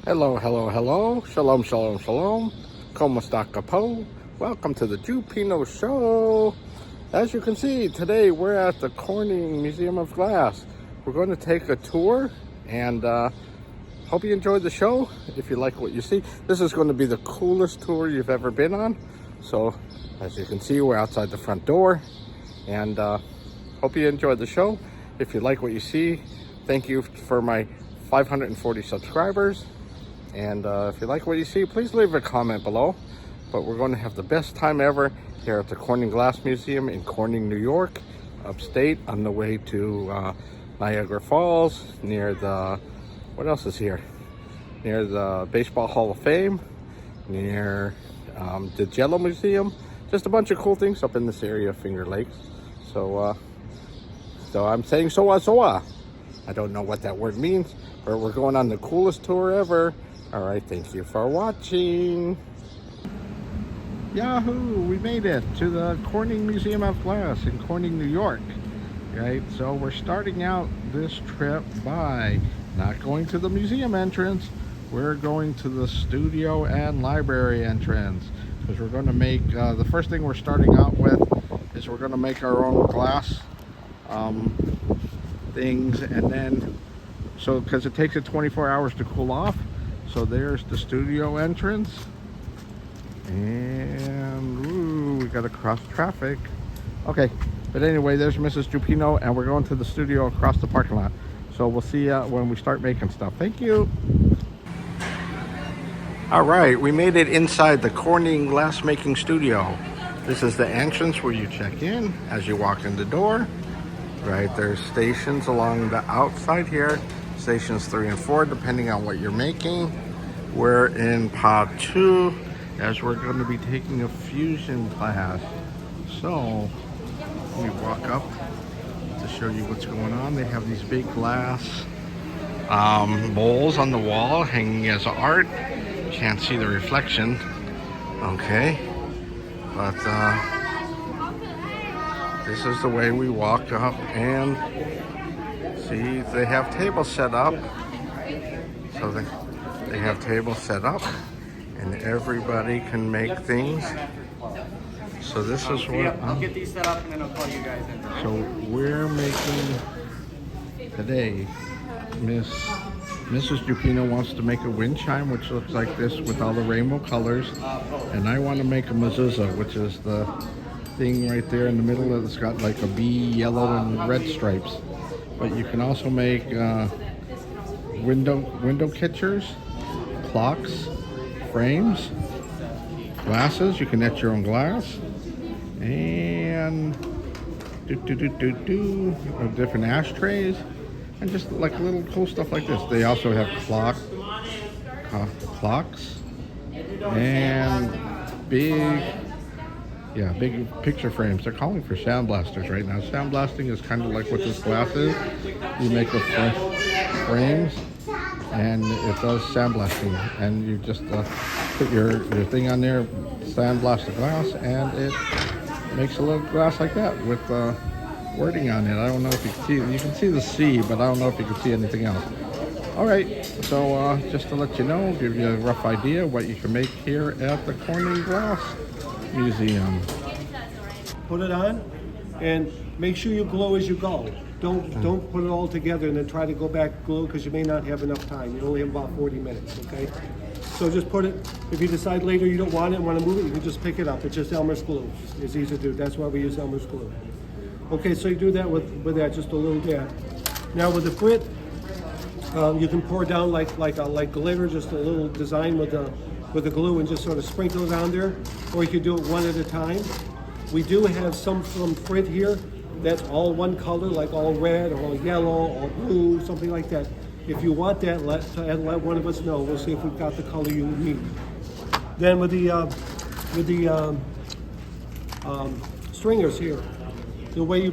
Hello, hello, hello. Shalom, shalom, shalom. Como esta capo? Welcome to the Jewpino Show. As you can see, today we're at the Corning Museum of Glass. We're going to take a tour and hope you enjoyed the show. If you like what you see, this is going to be the coolest tour you've ever been on. So, as you can see, we're outside the front door and hope you enjoyed the show. If you like what you see, thank you for my 540 subscribers. And if you like what you see, please leave a comment below. But we're going to have the best time ever here at the Corning Glass Museum in Corning, New York, upstate, on the way to Niagara Falls, near the, what else is here? Near the Baseball Hall of Fame, near the Jello Museum. Just a bunch of cool things up in this area of Finger Lakes. So I'm saying soa. I don't know what that word means, but we're going on the coolest tour ever. All right, thank you for watching. Yahoo, we made it to the Corning Museum of Glass in Corning, New York. Right, so we're starting out this trip by not going to the museum entrance. We're going to the studio and library entrance, because we're going to make, the first thing we're starting out with is we're going to make our own glass things, and then, so because it takes it 24 hours to cool off. So there's the studio entrance, and ooh, we gotta cross traffic. Okay, but anyway, there's Mrs. JewPino, and we're going to the studio across the parking lot. So we'll see you when we start making stuff. Thank you. All right, we made it inside the Corning glassmaking studio. This is the entrance where you check in as you walk in the door. Right, there's stations along the outside here. Stations 3 and 4, depending on what you're making. We're in pod 2, as we're going to be taking a fusion class. So we walk up to show you what's going on. They have these big glass bowls on the wall hanging as art. Can't see the reflection, okay, but this is the way we walk up, and see, they have tables set up. So they have tables set up, and everybody can make things. So this is what I'll get these set up, and then I'll call you guys in. So we're making today. Mrs. JewPino wants to make a wind chime, which looks like this with all the rainbow colors, and I want to make a mezuzah, which is the thing right there in the middle that's got like a bee, yellow and red stripes. But you can also make window catchers, clocks, frames, glasses. You can etch your own glass, and different ashtrays, and just like little cool stuff like this. They also have clocks and big picture frames. They're calling for sandblasters right now. Sandblasting is kind of like what this glass is. You make the frames, and it does sandblasting, and you just put your thing on there, sandblast the glass, and it makes a little glass like that with wording on it. I don't know if you can see it. You can see the C, but I don't know if you can see anything else. All right, so just to let you know, give you a rough idea what you can make here at the Corning Glass Museum. Put it on, and make sure you glow as you go. Don't put it all together and then try to go back glue, because you may not have enough time. You only have about 40 minutes, okay? So just put it. If you decide later you don't want it and want to move it, you can just pick it up. It's just Elmer's glue. It's easy to do. That's why we use Elmer's glue. Okay, so you do that with that, just a little bit. Now with the Frit, you can pour down like glitter, just a little design with the glue, and just sort of sprinkle it on there, or you could do it one at a time. We do have some Frit here that's all one color, like all red or all yellow or blue, something like that. If you want that, let one of us know. We'll see if we've got the color you need. Then with the stringers here, the way you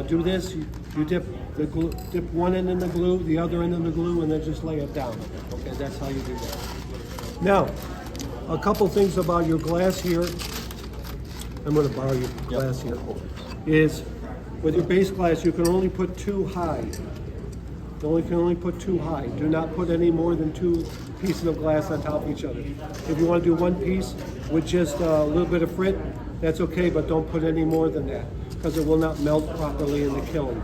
do this, you dip one end in the glue, the other end in the glue, and then just lay it down. Okay, that's how you do that. Now, a couple things about your glass here. I'm going to borrow your glass here. Is with your base glass, you can only put 2 high. You can only put 2 high. Do not put any more than 2 pieces of glass on top of each other. If you want to do 1 piece with just a little bit of frit, that's okay, but don't put any more than that because it will not melt properly in the kiln.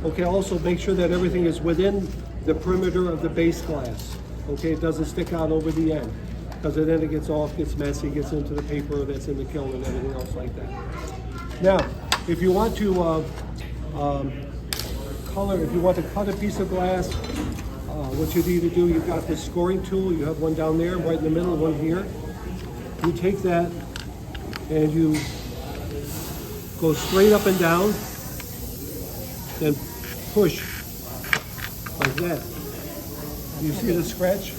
Okay, also make sure that everything is within the perimeter of the base glass. Okay, it doesn't stick out over the end because then it gets messy, gets into the paper that's in the kiln and everything else like that. Now, if you want to if you want to cut a piece of glass, what you need to do, you've got this scoring tool. You have one down there, right in the middle, one here. You take that and you go straight up and down, then push like that. You see the scratch?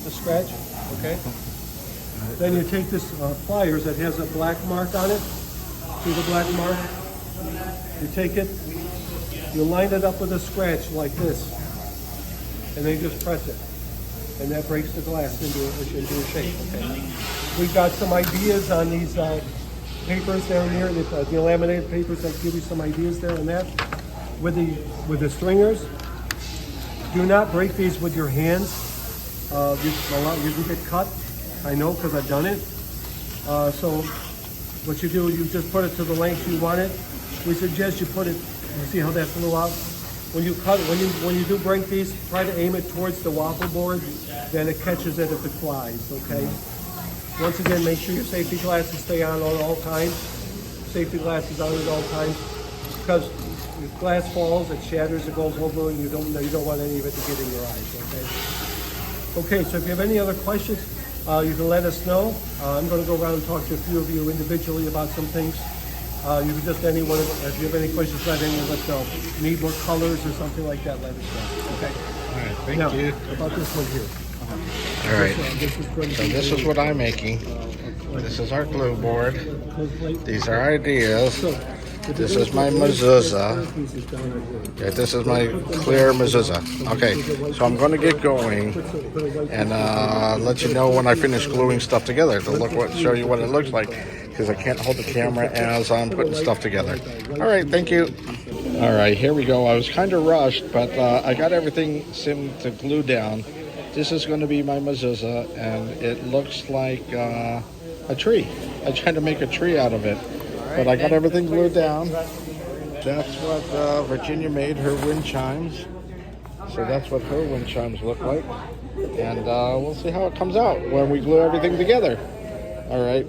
The scratch? Okay. Then you take this pliers that has a black mark on it. See the black mark? You take it, you line it up with a scratch like this, and then you just press it. And that breaks the glass into a shape. Okay. We've got some ideas on these papers down here, the laminated papers that give you some ideas there on that. With the stringers, do not break these with your hands. You can get cut. I know because I've done it. So what you do, you just put it to the length you want it. We suggest you put it. You see how that flew out? When you cut, when you do break these, try to aim it towards the waffle board. Then it catches it if it flies. Okay. Once again, make sure your safety glasses stay on at all times. Safety glasses on at all times, because if glass falls, it shatters, it goes over, and you don't want any of it to get in your eyes. Okay. Okay. So if you have any other questions, you can let us know. I'm going to go around and talk to a few of you individually about some things. You can just if you have any questions, let anyone let us know. Need more colors or something like that, let us know. Okay. All right, thank Now, you. about this one here. All right, so this is what I'm making. This is our glue board. These are ideas. This is my mezuzah. Yeah, this is my clear mezuzah. Okay, so I'm going to get going and let you know when I finish gluing stuff together to show you what it looks like, because I can't hold the camera as I'm putting stuff together. All right, thank you. All right, here we go. I was kind of rushed, but I got everything simmed to glue down. This is going to be my mezuzah, and it looks like a tree. I tried to make a tree out of it, but I got everything glued down. That's what Virginia made, her wind chimes. So that's what her wind chimes look like. And we'll see how it comes out when we glue everything together. All right,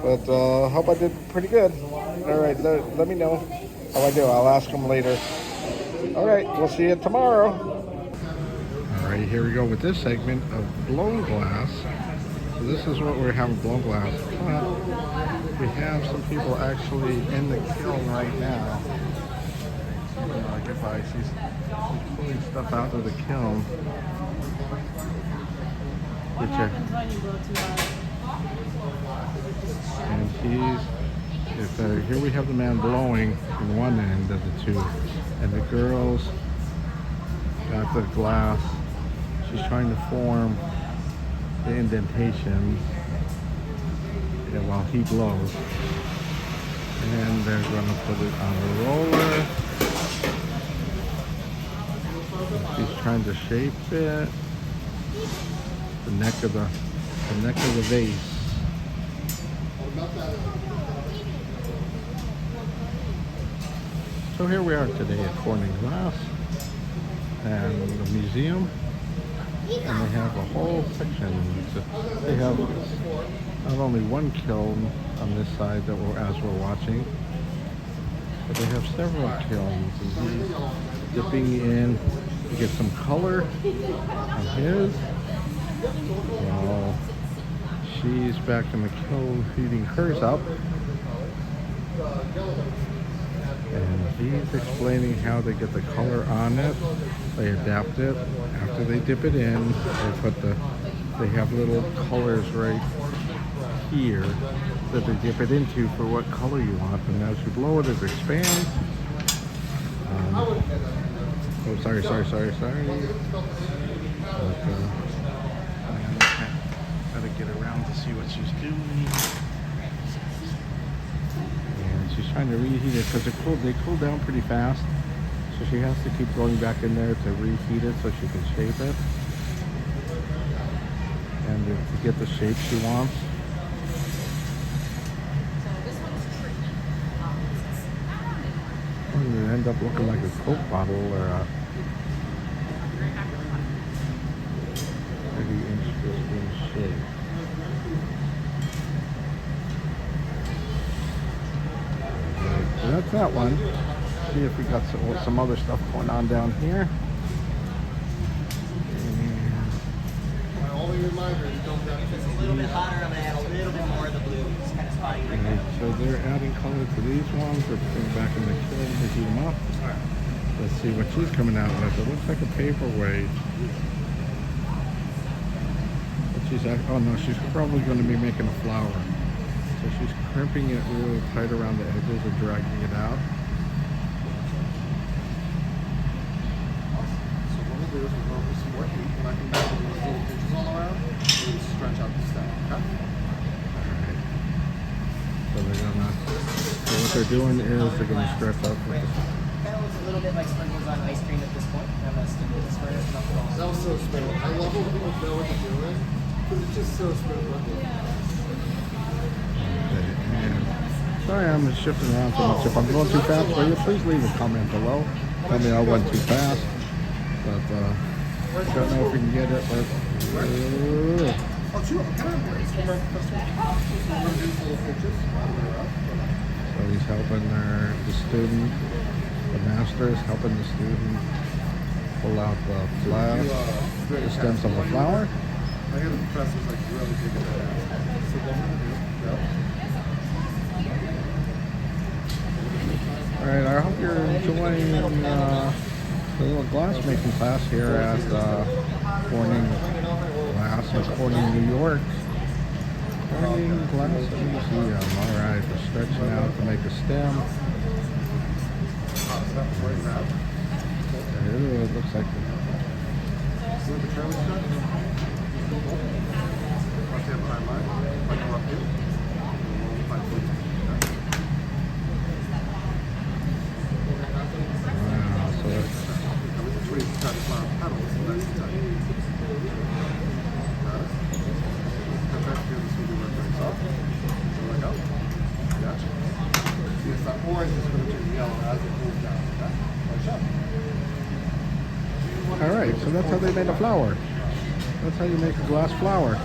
but hope I did pretty good. All right, let me know how I do. I'll ask them later. All right, we'll see you tomorrow. All right, here we go with this segment of blown glass. So this is what we're having, blown glass. But we have some people actually in the kiln right now. Goodbye. She's pulling stuff out of the kiln. And here we have the man blowing in one end of the tube, and the girls got the glass. She's trying to form the indentations while he blows. And they're going to put it on a roller. She's trying to shape it. The neck of the vase. So here we are today at Corning Glass and the museum, and they have a whole section. They have not only one kiln on this side that as we're watching, but they have several kilns, and he's dipping in to get some color on his. While she's back in the kiln heating hers up. And he's explaining how they get the color on it. They adapt it. After they dip it in, they have little colors right here that they dip it into for what color you want. And as you blow it, it expands. Oh, sorry. Gotta get around to see what she's doing. And she's trying to reheat it because they cool down pretty fast. So So she has to keep going back in there to reheat it so she can shape it. And to get the shape she wants. And it end up looking like a Coke bottle or a pretty interesting shape. So that's that one. See if we got some other stuff going on down here. A little bit hotter, I'm gonna add a little bit more of the blue. It's kind of spotty right now. So they're adding color to these ones. They're putting them back in the kiln to heat them up. Let's see what she's coming out with. It looks like a paperweight. But oh no, she's probably going to be making a flower. So she's crimping it really tight around the edges and dragging it out. So what we'll do is we'll go for some more heat, and I can make those little ridges all around and stretch out the stem, okay? Alright. So what they're doing is they're going to stretch up with the Kind of looks a little bit like sprinkles on ice cream at this point. I'm gonna stick with this for it. That was so spindly. I love when people know what they're doing, because it's just so spindly. Sorry I'm shifting around so much. If I'm going too fast for you, please leave a comment below. Tell me I went too fast. But don't know if we can get it, but Oh, sure. Come on, boys. Come on, Professor. We're going to do some little pitches. so he's helping the student, the master is helping the student pull out the stems of the flower. I hear the professor's like really big at that. So what we're going to do, Alright, I hope you're enjoying the little glass making class here at Corning Glass in Corning, New York. Corning Glass Museum. Alright, we're stretching out to make a stem. Ooh, it looks like Alright, so that's how they made a flower. That's how you make a glass flower.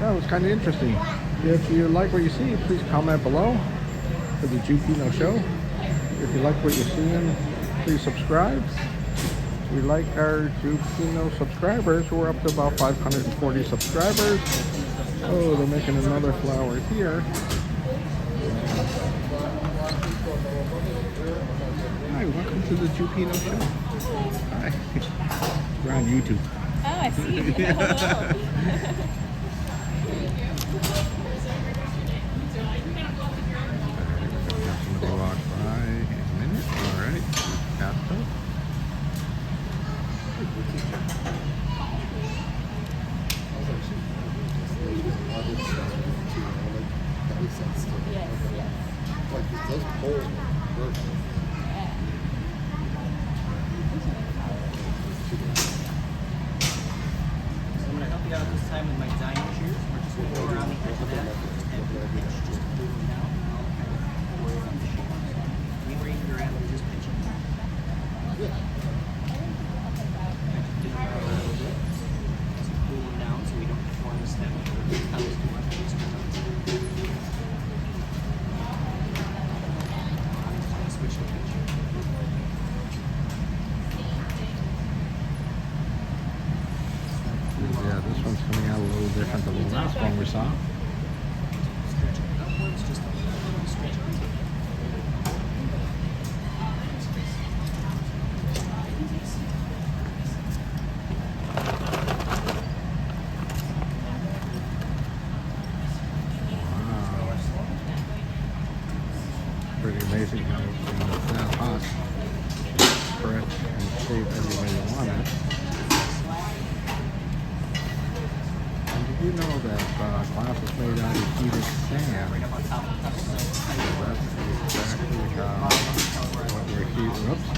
That was kind of interesting. If you like what you see, please comment below for the Jewpino Show. If you like what you're seeing, please subscribe. We like our Jewpino subscribers. We're up to about 540 subscribers. Oh, they're making another flower here. Hi, welcome to the Jewpino Show. Hi. We're on YouTube. Oh, I see. Hello. Somebody walk by in a minute. Alright. Bathtub. Yes, yes. Like those poles work. So I'm gonna help you out this time with my diamond shears. We're just gonna go around the edge of that and just glue them down. I'll kind of worry about the shape. Anywhere you're at, just pinch it. Glue them down so we don't deform the stem. That was too much. Switch the pitch. Yeah, this one's coming out a little different than the last one we saw. Stretch it upwards, just a little stretch it. Pretty amazing how when it's that hot, it's stretch and shape any way you want it. And did you know that glass is made out of heated sand? Right up on top of the So that's exactly what we're heating. Oops.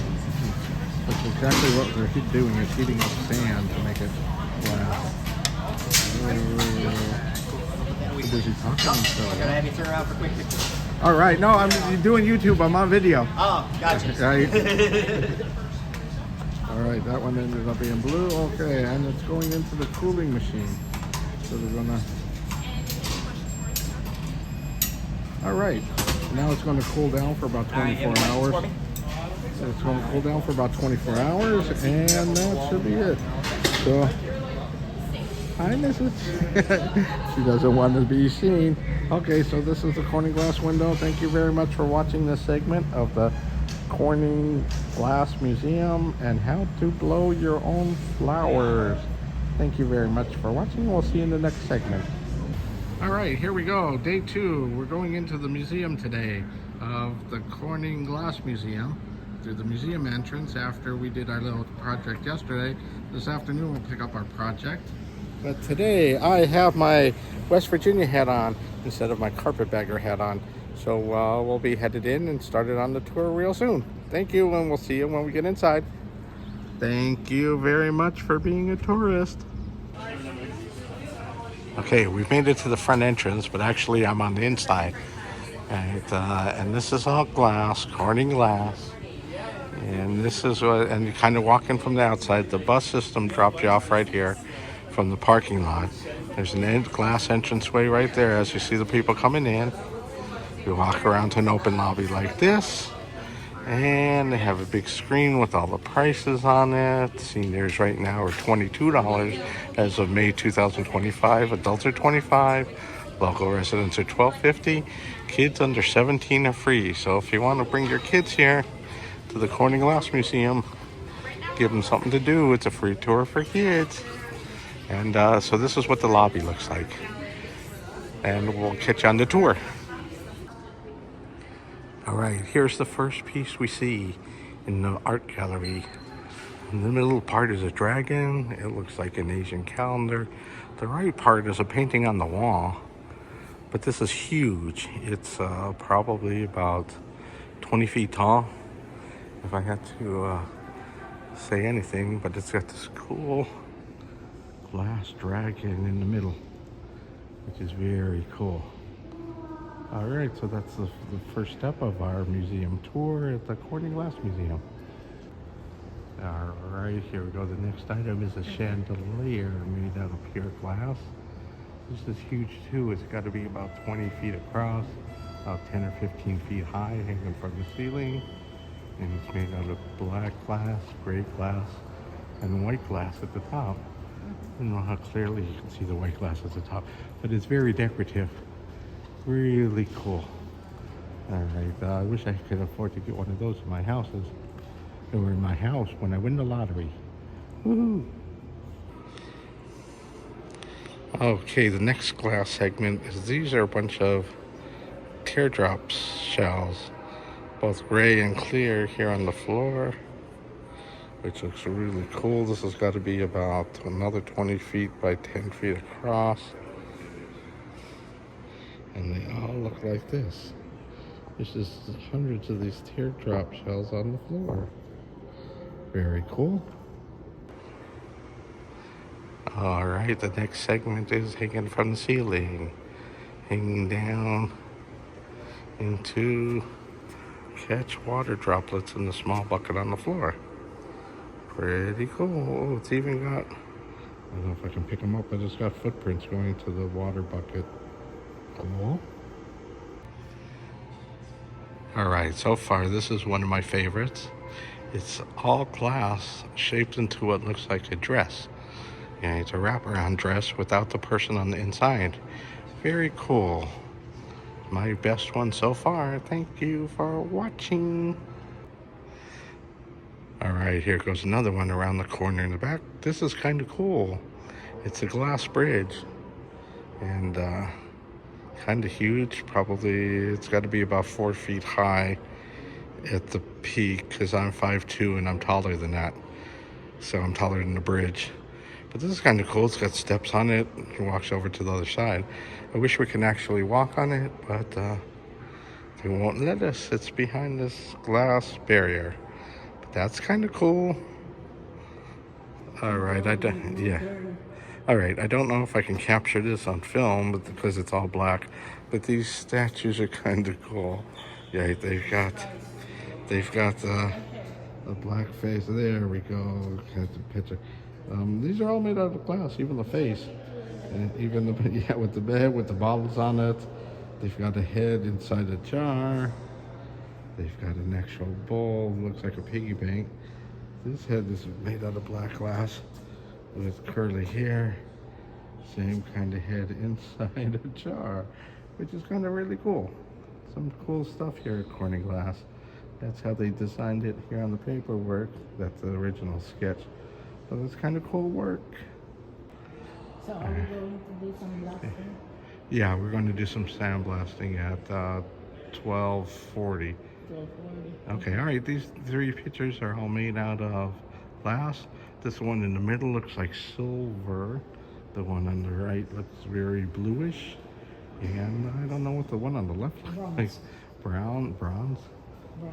exactly what they're doing is heating up sand to make it glass. Too busy talking, I so. gotta have you turn around for quick pictures. All right, no, I'm doing YouTube. I'm on video. Oh, gotcha. Right. All right, that one ended up being blue. Okay, and it's going into the cooling machine. So they're gonna. All right, now it's going to cool down for about 24 hours. So it's going to cool down for about 24 hours, and that should be it. So, hi, Mrs. She doesn't want to be seen. Okay, so this is the Corning Glass window. Thank you very much for watching this segment of the Corning Glass Museum and how to blow your own flowers. Thank you very much for watching. We'll see you in the next segment. All right, here we go. Day 2. We're going into the museum today of the Corning Glass Museum through the museum entrance after we did our little project yesterday. This afternoon we'll pick up our project. But today I have my West Virginia hat on instead of my carpetbagger hat on. So we'll be headed in and started on the tour real soon. Thank you, and we'll see you when we get inside. Thank you very much for being a tourist. Okay, we've made it to the front entrance, but actually I'm on the inside. And this is all glass, Corning glass. And this is what, and you kind of walk in from the outside. The bus system drops you off right here from the parking lot. There's an glass entranceway right there as you see the people coming in. You walk around to an open lobby like this. And they have a big screen with all the prices on it. Seniors right now are $22 as of May 2025. Adults are $25. Local residents are $12.50. Kids under 17 are free. So if you want to bring your kids here to the Corning Glass Museum, give them something to do. It's a free tour for kids. And so this is what the lobby looks like. And we'll catch you on the tour. All right, here's the first piece we see in the art gallery. In the middle part is a dragon. It looks like an Asian calendar. The right part is a painting on the wall, but this is huge. It's probably about 20 feet tall, if I had to say anything, but it's got this cool glass dragon in the middle, which is very cool. All right, so that's the first step of our museum tour at the Corning Glass Museum. All right, here we go. The next item is a chandelier made out of pure glass. This is huge too. It's got to be about 20 feet across, about 10 or 15 feet high, hanging from the ceiling. And it's made out of black glass, gray glass, and white glass at the top. I don't know how clearly you can see the white glass at the top, but it's very decorative. Really cool. All right, I wish I could afford to get one of those in my houses. Or in my house when I win the lottery. Woohoo! Okay, the next glass segment is these are a bunch of teardrops shells, both gray and clear here on the floor, which looks really cool. This has got to be about another 20 feet by 10 feet across. And they all look like this. There's just hundreds of these teardrop shells on the floor. Very cool. All right, the next segment is hanging from the ceiling, hanging down into catch water droplets in the small bucket on the floor. Pretty cool. Oh, it's even got, I don't know if I can pick them up, but it's got footprints going to the water bucket. Cool. All right, so far this is one of my favorites. It's all glass shaped into what looks like a dress. And it's a wraparound dress without the person on the inside. Very cool. My best one so far. Thank you for watching. All right, here goes another one around the corner in the back. This is kind of cool. It's a glass bridge. And kind of huge. Probably it's got to be about 4 feet high at the peak, because I'm 5'2" and I'm taller than that. So I'm taller than the bridge. But this is kind of cool. It's got steps on it. It walks over to the other side. I wish we can actually walk on it, but they won't let us. It's behind this glass barrier. But that's kind of cool. All right, yeah. All right, I don't know if I can capture this on film, but because it's all black. But these statues are kind of cool. Yeah, they've got the black face. There we go. Got the picture. These are all made out of glass, even the face, and even the yeah, with the bed with the bottles on it. They've got a head inside a jar. They've got an actual bowl. Looks like a piggy bank. This head is made out of black glass with curly hair. Same kind of head inside a jar, which is kind of really cool. Some cool stuff here at Corning Glass. That's how they designed it here on the paperwork. That's the original sketch. But it's kind of cool work. So are we going to do some blasting? Yeah, we're going to do some sandblasting at 12:40. 12:40. Okay, all right. These three pictures are all made out of glass. This one in the middle looks like silver. The one on the right looks very bluish. And I don't know what the one on the left looks like. Bronze.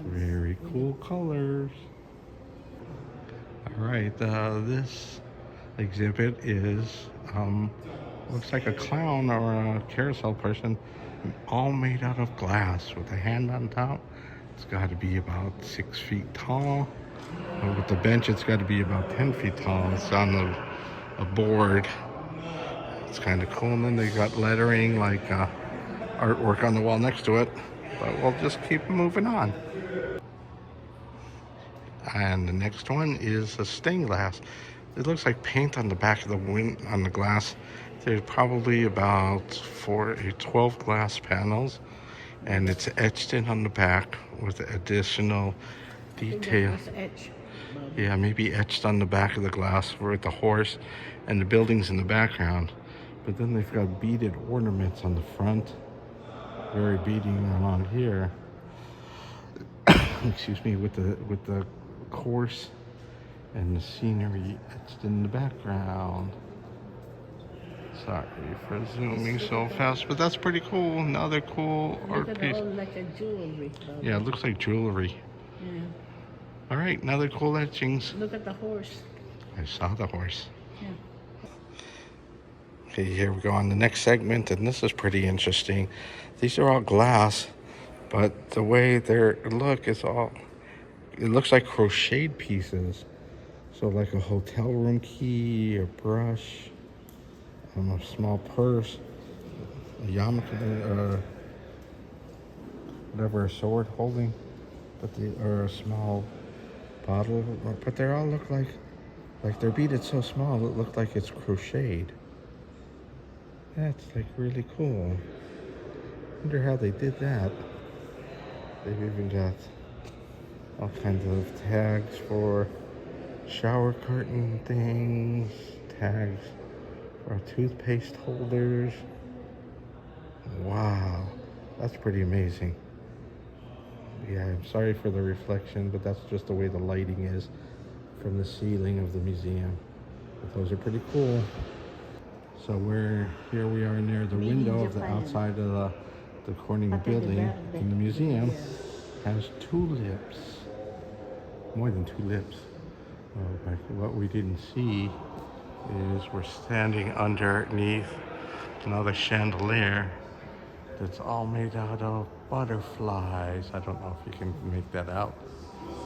Very cool colors. All right, this exhibit is looks like a clown or a carousel person, all made out of glass with a hand on top. It's got to be about 6 feet tall. And with the bench, it's got to be about 10 feet tall. It's on a board. It's kind of cool. And then they got lettering like artwork on the wall next to it. But we'll just keep moving on. And the next one is a stained glass. It looks like paint on the back of on the glass. There's probably about 12 glass panels, and it's etched in on the back with additional detail. Yeah, maybe etched on the back of the glass with the horse and the buildings in the background. But then they've got beaded ornaments on the front, very beading along here. Excuse me, with the horse and the scenery etched in the background. Sorry for zooming so fast, but that's pretty cool. Another cool art piece. Like a jewelry. Yeah, it looks like jewelry. Yeah. All right, another cool etchings. Look at the horse. I saw the horse. Yeah. Okay, here we go on the next segment, and this is pretty interesting. These are all glass, but the way they look is all, it looks like crocheted pieces. So like a hotel room key, a brush, a small purse, a yarmulke, whatever, a sword holding, or a small bottle. But they all look like they're beaded so small it looked like it's crocheted. That's like really cool. Wonder how they did that. They've even got all kinds of tags for shower curtain things, tags for toothpaste holders. Wow, that's pretty amazing. Yeah, I'm sorry for the reflection, but that's just the way the lighting is from the ceiling of the museum. But those are pretty cool. So here we are near the window of the outside of the Corning building, and the museum has tulips, more than tulips. But what we didn't see is we're standing underneath another chandelier that's all made out of butterflies. I don't know if you can make that out,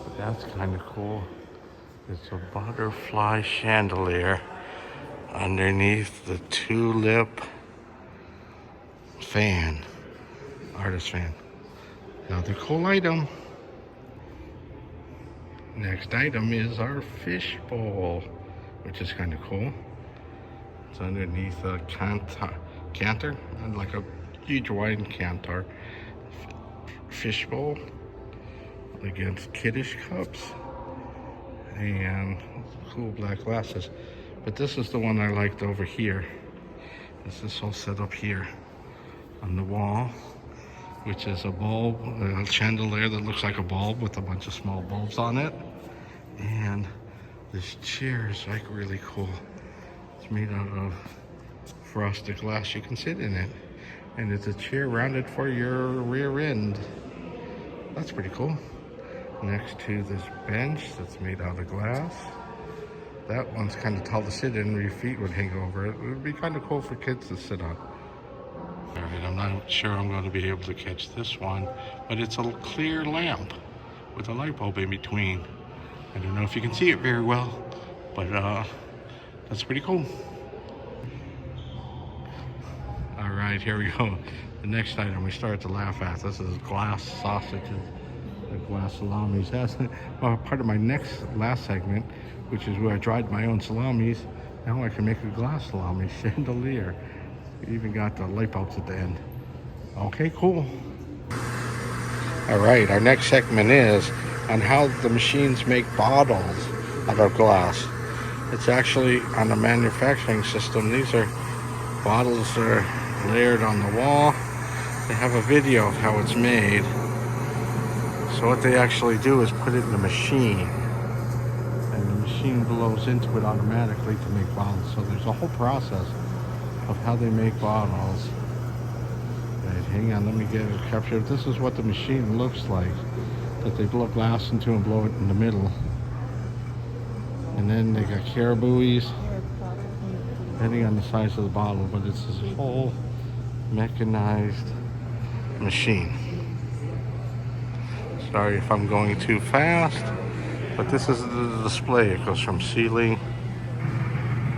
but that's kind of cool. It's a butterfly chandelier underneath the tulip fan, artist fan. Another cool item. Next item is our fish bowl, which is kind of cool. It's underneath a canter, and like a huge wine canter. Fish bowl against kiddish cups and cool black glasses. But this is the one I liked over here. This is all set up here on the wall, which is a bulb, a chandelier that looks like a bulb with a bunch of small bulbs on it. And this chair is like really cool. It's made out of frosted glass. You can sit in it. And it's a chair rounded for your rear end. That's pretty cool. Next to this bench that's made out of glass. That one's kind of tall to sit in, where your feet would hang over it. It would be kind of cool for kids to sit on. All right, I'm not sure I'm going to be able to catch this one, but it's a clear lamp with a light bulb in between. I don't know if you can see it very well, but that's pretty cool. All right, here we go. The next item we start to laugh at. This is glass sausages, the glass salamis. That's part of my last segment, which is where I dried my own salamis. Now I can make a glass salami chandelier. We even got the light bulbs at the end. Okay, cool. All right, our next segment is on how the machines make bottles out of glass. It's actually on the manufacturing system. These are bottles that are layered on the wall. They have a video of how it's made. So what they actually do is put it in the machine, and the machine blows into it automatically to make bottles. So there's a whole process of how they make bottles. Right, hang on, let me get it captured. This is what the machine looks like, that they blow glass into and blow it in the middle. And then they got caribouis, depending on the size of the bottle, but it's this whole mechanized machine. Sorry if I'm going too fast, but this is the display. It goes from ceiling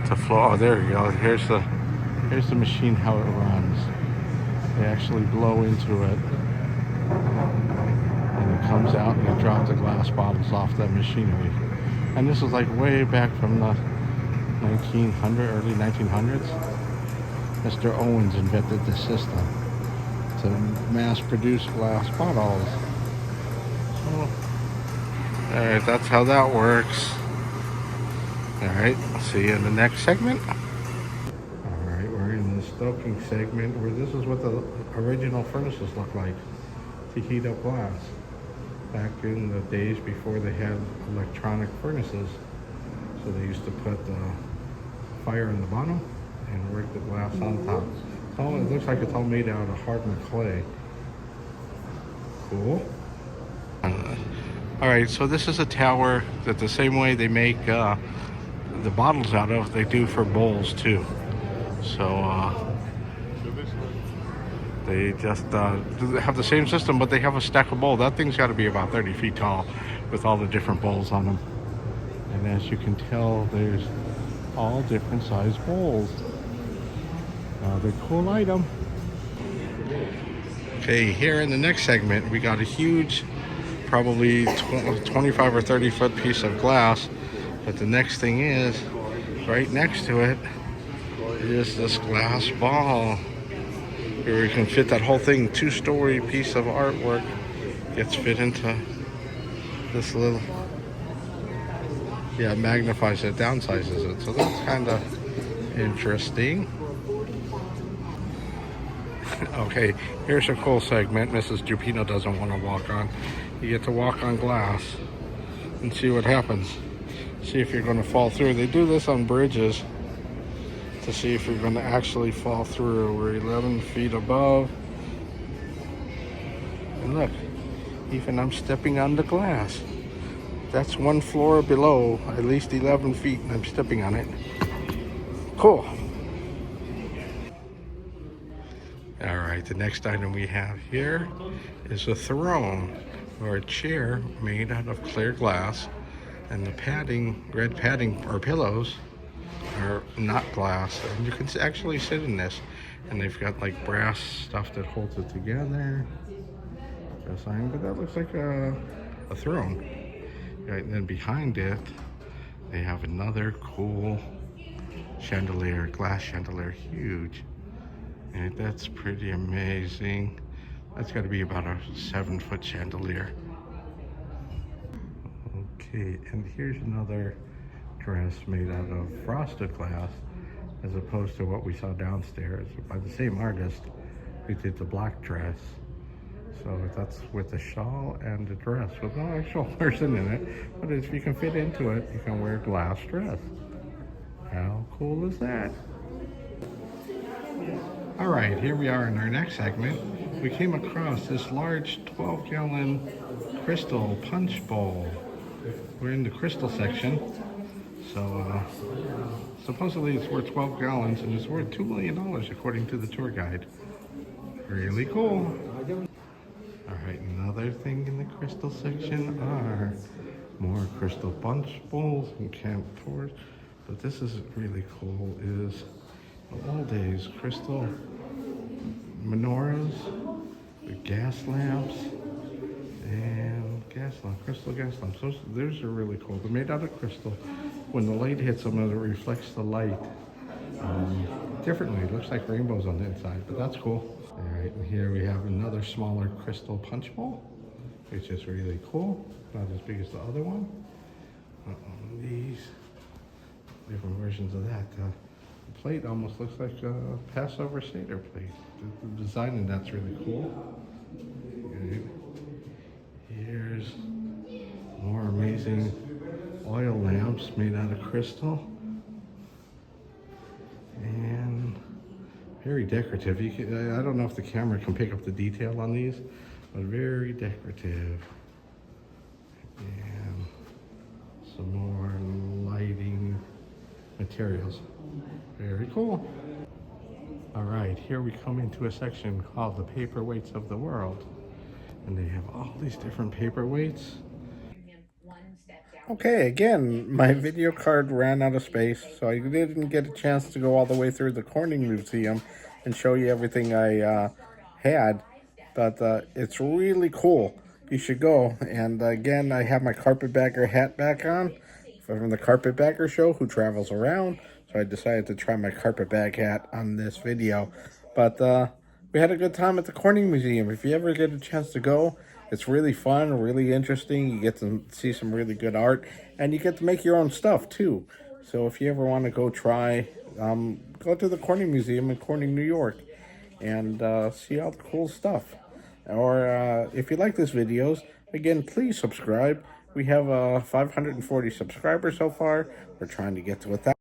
to floor. Oh, there you go. Here's the machine, how it runs. They actually blow into it, and it comes out, and they drop the glass bottles off that machinery. And this is like way back from the early 1900s. Mr. Owens invented this system to mass produce glass bottles. So, all right, that's how that works. All right, see you in the next segment. All right, we're in the stoking segment, where this is what the original furnaces look like to heat up glass. Back in the days before they had electronic furnaces. So they used to put the fire in the bottom and work the glass on top. Oh, it looks like it's all made out of hardened clay. Cool. All right, so this is a tower that the same way they make the bottles out of, they do for bowls too. So they just have the same system, but they have a stack of bowls. That thing's got to be about 30 feet tall with all the different bowls on them. And as you can tell, there's all different size bowls. They're a cool item. Okay, here in the next segment, we got a huge, probably 25 or 30 foot piece of glass. But the next thing is, right next to it is this glass ball. Here we can fit that whole thing, 2-story piece of artwork gets fit into this little, yeah, it magnifies it, downsizes it. So that's kind of interesting. Okay, here's a cool segment Mrs. JewPino doesn't want to walk on. You get to walk on glass and see what happens. See if you're going to fall through. They do this on bridges to see if you're going to actually fall through. We're 11 feet above. And look, even I'm stepping on the glass. That's one floor below, at least 11 feet, and I'm stepping on it. Cool. All right, the next item we have here is a throne or a chair made out of clear glass, and the padding, red padding or pillows are not glass, and you can actually sit in this, and they've got like brass stuff that holds it together. But that looks like a throne. Right, and then behind it, they have another cool chandelier, glass chandelier, huge. And that's pretty amazing. That's got to be about a 7-foot chandelier. Okay, and here's another dress made out of frosted glass, as opposed to what we saw downstairs by the same artist who did the black dress. So that's with the shawl and the dress with no actual person in it, but if you can fit into it, you can wear a glass dress. How cool is that? All right, here we are in our next segment. We came across this large 12-gallon crystal punch bowl. We're in the crystal section. So supposedly it's worth 12 gallons and it's worth $2 million according to the tour guide. Really cool. All right, another thing in the crystal section are more crystal punch bowls and camp tours. But this is really cool, is all days crystal menorahs with gas lamps and crystal gas lamps. Those are really cool. They're made out of crystal. When the light hits them, it reflects the light differently. It looks like rainbows on the inside, but that's cool. All right, and here we have another smaller crystal punch bowl, which is really cool. Not as big as the other one. These different versions of that. The plate almost looks like a Passover Seder plate. The design in that's really cool. Okay. Here's more amazing oil lamps made out of crystal. And very decorative. I don't know if the camera can pick up the detail on these, but very decorative. And some more lighting materials. Very cool. All right, here we come into a section called the paperweights of the world. And they have all these different paperweights. Okay, again, my video card ran out of space, so I didn't get a chance to go all the way through the Corning Museum and show you everything I had. But it's really cool. You should go. And again, I have my carpetbagger hat back on from the Carpetbagger Show, who travels around. So I decided to try my carpetbag hat on this video. But we had a good time at the Corning Museum. If you ever get a chance to go, it's really fun, really interesting. You get to see some really good art, and you get to make your own stuff too. So if you ever want to go try, go to the Corning Museum in Corning, New York, and see all the cool stuff. Or if you like this videos, again, please subscribe. We have 540 subscribers so far. We're trying to get to 1,000.